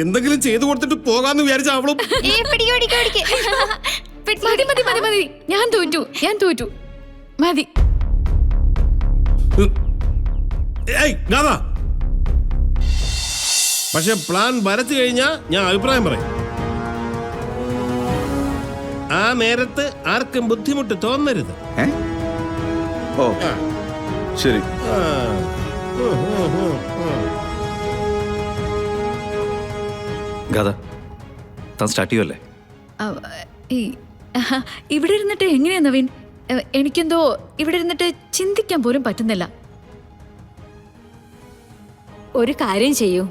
എന്തെങ്കിലും ചെയ്തു കൊടുത്തിട്ട് പോകാന്ന് വിചാരിച്ച അവളും. മതി മതി മതി മതി, ഞാൻ തോറ്റു മതി. ഏയ് ഗാഥ, പക്ഷെ പ്ലാൻ വരച്ചു കഴിഞ്ഞാ ഞാൻ അഭിപ്രായം പറയും. ആ നേരത്ത് ആർക്കും ബുദ്ധിമുട്ട് തോന്നരുത്. ഓ ശരി. ഗാഥ, താൻ സ്റ്റാർട്ട് ചെയ്യുമല്ലേ? ഇവിടെ ഇരുന്നിട്ട് എങ്ങനെയാ നവീൻ? എനിക്കെന്തോ ഇവിടെ ഇരുന്നിട്ട് ചിന്തിക്കാൻ പോലും പറ്റുന്നില്ല. ഒരു കാര്യം ചെയ്യൂ,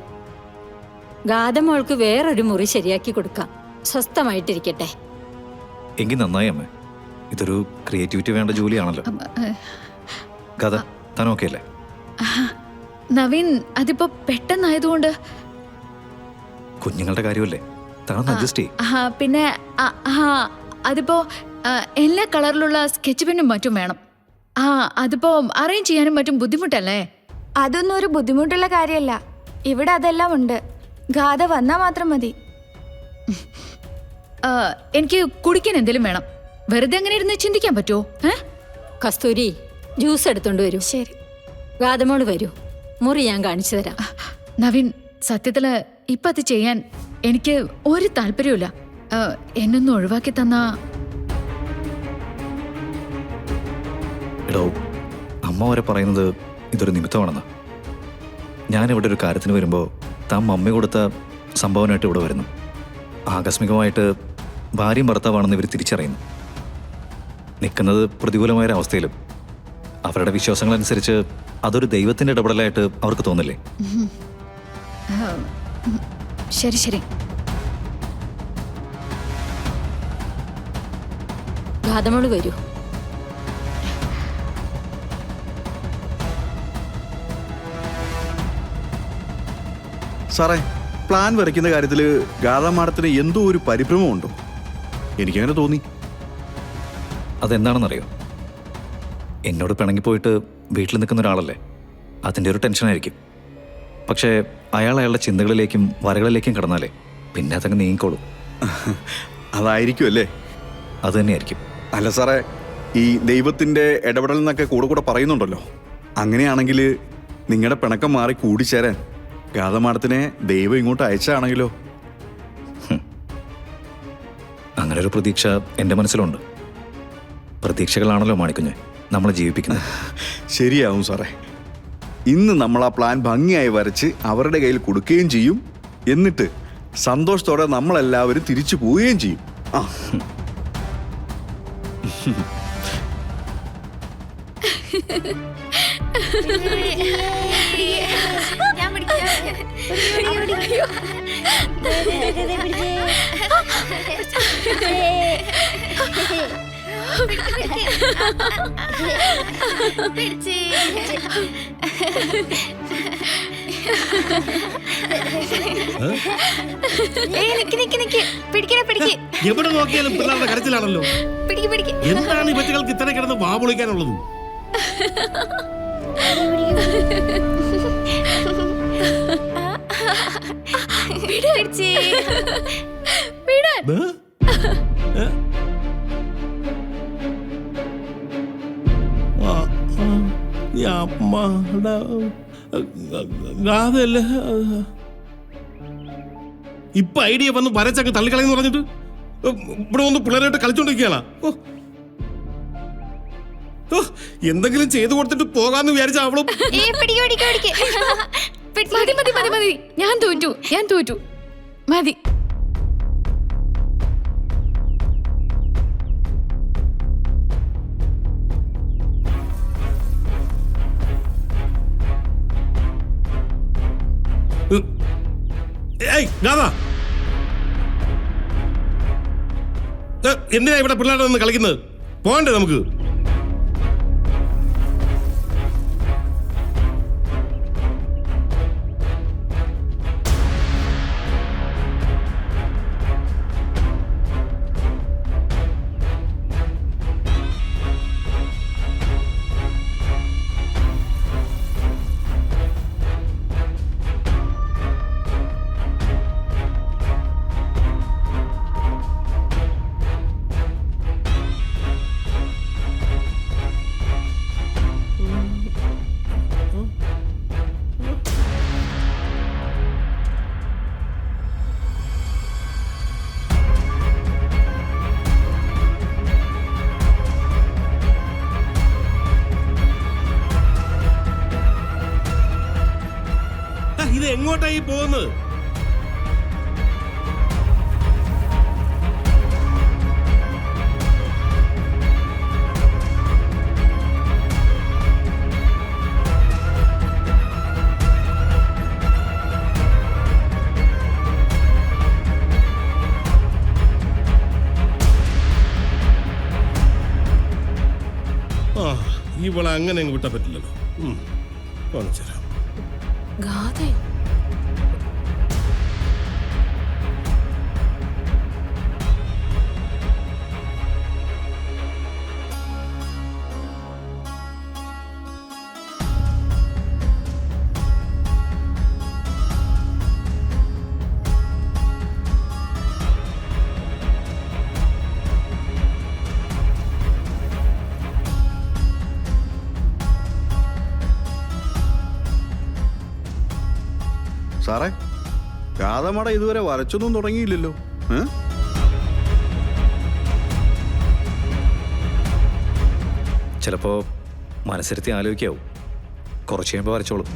ഗാഥമോൾക്ക് വേറൊരു മുറി ശരിയാക്കി കൊടുക്കാം. സ്വസ്ഥമായിട്ടിരിക്കട്ടെ. എങ്കിൽ നന്നായി അമ്മേ. ഇതൊരു ക്രിയേറ്റിവിറ്റി വേണ്ട ജോലിയാണല്ലോ. ഗാഥ, താൻ ഓക്കെ അല്ലേ? നവീൻ, അതിപ്പോ പെട്ടെന്നായതുകൊണ്ട്. കുഞ്ഞുങ്ങളുടെ കാര്യമല്ലേ, താൻ അഡ്ജസ്റ്റ് ചെയ്യും. പിന്നെ അതിപ്പോ എല്ലാ കളറിലുള്ള സ്കെച്ച് പെന്നും മറ്റും വേണം. അതിപ്പോ അറേഞ്ച് ചെയ്യാനും മറ്റും ബുദ്ധിമുട്ടല്ലേ? അതൊന്നും ഒരു ബുദ്ധിമുട്ടുള്ള കാര്യമല്ല. ഇവിടെ അതെല്ലാം ഉണ്ട്. ഗാഥ വന്നാ മാത്രം മതി. എനിക്ക് കുടിക്കാൻ എന്തെങ്കിലും വേണം. വെറുതെ അങ്ങനെ ഇരുന്ന് ചിന്തിക്കാൻ പറ്റുമോ? കസ്തൂരി, ജ്യൂസ് എടുത്തോണ്ട് വരൂ. ശരി. ഗാഥമോള് വരൂ, മുറി ഞാൻ കാണിച്ചു തരാം. നവീൻ, സത്യത്തില് ഇപ്പൊ അത് ചെയ്യാൻ എനിക്ക് ഒരു താല്പര്യമില്ല. എന്നൊന്ന് ഒഴിവാക്കി തന്നാ. എടോ, അമ്മ വരെ പറയുന്നത് ഇതൊരു നിമിത്തമാണെന്ന്. ഞാനിവിടെ ഒരു കാര്യത്തിന് വരുമ്പോൾ താൻ മമ്മി കൊടുത്ത സംഭാവനയായിട്ട് ഇവിടെ വരുന്നു. ആകസ്മികമായിട്ട് ഭാര്യയും ഭർത്താവാണെന്ന് ഇവർ തിരിച്ചറിയുന്നു. നിൽക്കുന്നത് പ്രതികൂലമായൊരവസ്ഥയിലും അവരുടെ വിശ്വാസങ്ങളനുസരിച്ച് അതൊരു ദൈവത്തിൻ്റെ ഇടപെടലായിട്ട് അവർക്ക് തോന്നില്ലേ? ശരി ശരി. ഗാഥമോള് വരൂ. സാറേ, പ്ലാൻ വരയ്ക്കുന്ന കാര്യത്തിൽ ഗാഥ മാഡത്തിന് എന്തോ ഒരു പരിഭ്രമമുണ്ടോ? എനിക്കങ്ങനെ തോന്നി. അതെന്താണെന്നറിയോ? എന്നോട് പിണങ്ങിപ്പോയിട്ട് വീട്ടിൽ നിൽക്കുന്ന ഒരാളല്ലേ, അതിൻ്റെ ഒരു ടെൻഷനായിരിക്കും. പക്ഷേ അയാളുടെ ചിന്തകളിലേക്കും വരകളിലേക്കും കടന്നാലേ പിന്നെ അതങ്ങ് നീങ്ങിക്കോളും. അതായിരിക്കും അല്ലേ? അത് തന്നെയായിരിക്കും. അല്ല സാറേ, ഈ ദൈവത്തിൻ്റെ ഇടപെടൽ എന്നൊക്കെ കൂടെ പറയുന്നുണ്ടല്ലോ. അങ്ങനെയാണെങ്കിൽ നിങ്ങളുടെ പിണക്കം മാറി കൂടിച്ചേരാൻ ഗാഥ മാഡത്തിനെ ദൈവം ഇങ്ങോട്ട് അയച്ചാണെങ്കിലോ? അങ്ങനെ ഒരു പ്രതീക്ഷ എൻ്റെ മനസ്സിലുണ്ട്. പ്രതീക്ഷകളാണല്ലോ മാണിക്കുഞ്ഞ് നമ്മളെ ജീവിപ്പിക്കുന്നത്. ശരിയാവും സാറേ. ഇന്ന് നമ്മൾ ആ പ്ലാൻ ഭംഗിയായി വരച്ച് അവരുടെ കയ്യിൽ കൊടുക്കുകയും ചെയ്യും. എന്നിട്ട് സന്തോഷത്തോടെ നമ്മളെല്ലാവരും തിരിച്ചു പോവുകയും ചെയ്യും. ആ എവിടെ നോക്കിയാലും പിള്ളേരുടെ കരച്ചിലാണല്ലോ. എന്താണ് ഈ പറ്റുകൾക്ക് ഇത്ര കിടന്ന് വാപൊളിക്കാനുള്ളത്? ഗാഥയല്ലേ ഇപ്പൊ ഐഡിയ വന്ന് വരച്ചങ്ങ് തള്ളിക്കളയെന്ന് പറഞ്ഞിട്ട് ഇവിടെ വന്ന് പിള്ളേരായിട്ട് കളിച്ചോണ്ടിരിക്കുകയാണ്. എന്തെങ്കിലും ചെയ്തു കൊടുത്തിട്ട് പോകാന്ന് വിചാരിച്ച അവളും. മതി മതി മതി മതി, ഞാൻ തോറ്റു മതി. ഏയ് ഗാഥ, എന്തിനാ ഇവിടെ പിള്ളേരുടെ നിന്ന് കളിക്കുന്നത്? പോകണ്ടേ നമുക്ക്? എങ്ങോട്ടായി പോകുന്നത്? ആ, ഇവളെ അങ്ങനെ അങ്ങ് വിട്ടാൻ പറ്റില്ലല്ലോ. കാണിച്ചു തരാം. ഗാഥേ സാറേ, ഗാഥമട ഇതുവരെ വരച്ചൊന്നും തുടങ്ങിയില്ലല്ലോ. ചിലപ്പോൾ മനസ്സിരുത്തി ആലോചിക്കാവും. കുറച്ച് കഴിയുമ്പോൾ വരച്ചോളും.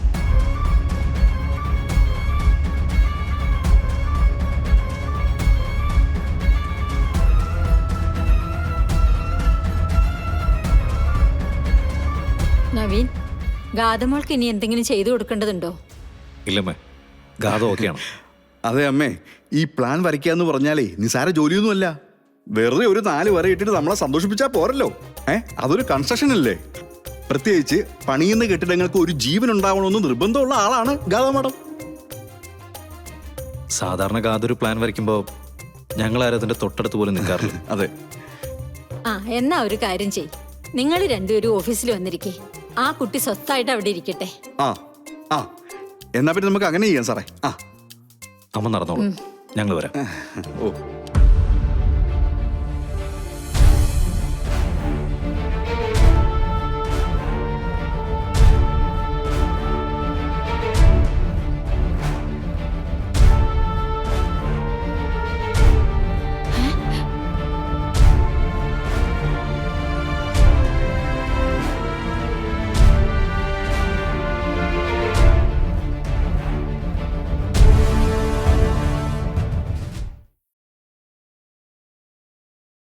നവീൻ, ഗാഥമോൾക്ക് ഇനി എന്തെങ്കിലും ചെയ്തു കൊടുക്കേണ്ടതുണ്ടോ? ഇല്ലമ്മേ, ഗാഥ ഓക്കെയാണ്. അതെ അമ്മേ, ഈ പ്ലാൻ വരയ്ക്കാന്ന് പറഞ്ഞാലേ നിസാര ജോലിയൊന്നുമല്ല. വെറുതെ ഒരു 4 വര ഇട്ടിട്ട് നമ്മളെ സന്തോഷിപ്പിച്ചാൽ പോരല്ലോ. അതൊരു കൺസ്ട്രക്ഷൻ അല്ലേ. പ്രത്യേകിച്ച് പണിയുന്ന കെട്ടിടങ്ങൾക്ക് ഒരു ജീവൻ ഉണ്ടാവണമെന്ന് നിർബന്ധമുള്ള ആളാണ് ഗാഥ മാഡം. സാധാരണ ഗാഥ ഒരു പ്ലാൻ വരയ്ക്കുമ്പോൾ ഞങ്ങളാരും അതിൻ്റെ തൊട്ടടുത്ത് പോലും നിൽക്കാറില്ല. അതെ. ആ, എന്നാ ഒരു കാര്യം ചെയ്. നിങ്ങൾ രണ്ടുപേരും ഓഫീസിൽ വന്നിരിക്കേ. ആ കുട്ടി സ്വസ്ഥായിട്ട് അവിടെ ഇരിക്കട്ടെ. ആ ആ എന്നാ പിന്നെ നമുക്ക് അങ്ങനെ ചെയ്യാം സാറേ. അമ്മ നടന്നോളൂ, ഞങ്ങൾ വരാം. ഓ